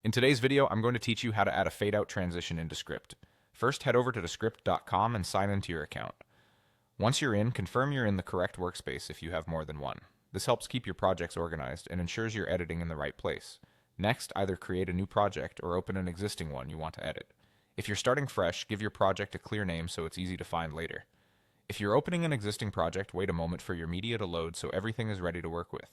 In today's video, I'm going to teach you how to add a fade-out transition in Descript. First, head over to Descript.com and sign into your account. Once you're in, confirm you're in the correct workspace if you have more than one. This helps keep your projects organized and ensures you're editing in the right place. Next, either create a new project or open an existing one you want to edit. If you're starting fresh, give your project a clear name so it's easy to find later. If you're opening an existing project, wait a moment for your media to load so everything is ready to work with.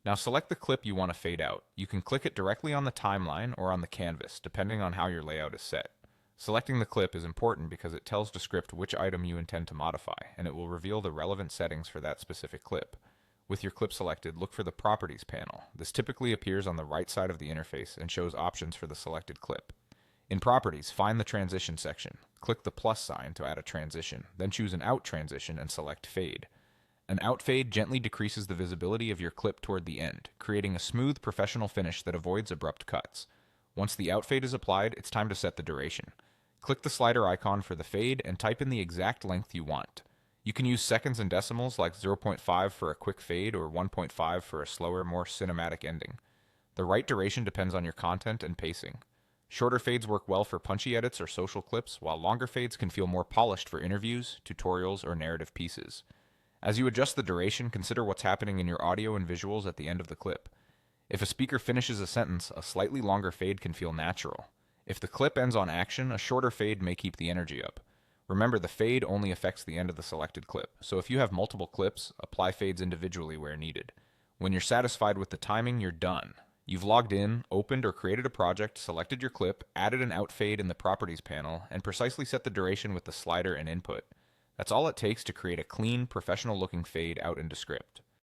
Now select the clip you want to fade out. You can click it directly on the timeline or on the canvas, depending on how your layout is set. Selecting the clip is important because it tells Descript which item you intend to modify, and it will reveal the relevant settings for that specific clip. With your clip selected, look for the Properties panel. This typically appears on the right side of the interface and shows options for the selected clip. In Properties, find the Transition section. Click the plus sign to add a transition, then choose an out transition and select Fade. An out fade gently decreases the visibility of your clip toward the end, creating a smooth, professional finish that avoids abrupt cuts. Once the out fade is applied, it's time to set the duration. Click the slider icon for the fade and type in the exact length you want. You can use seconds and decimals like 0.5 for a quick fade or 1.5 for a slower, more cinematic ending. The right duration depends on your content and pacing. Shorter fades work well for punchy edits or social clips, while longer fades can feel more polished for interviews, tutorials, or narrative pieces. As you adjust the duration, consider what's happening in your audio and visuals at the end of the clip. If a speaker finishes a sentence, a slightly longer fade can feel natural. If the clip ends on action, a shorter fade may keep the energy up. Remember, the fade only affects the end of the selected clip, so if you have multiple clips, apply fades individually where needed. When you're satisfied with the timing, you're done. You've logged in, opened or created a project, selected your clip, added an out fade in the Properties panel, and precisely set the duration with the slider and input. That's all it takes to create a clean, professional-looking fade out in Descript.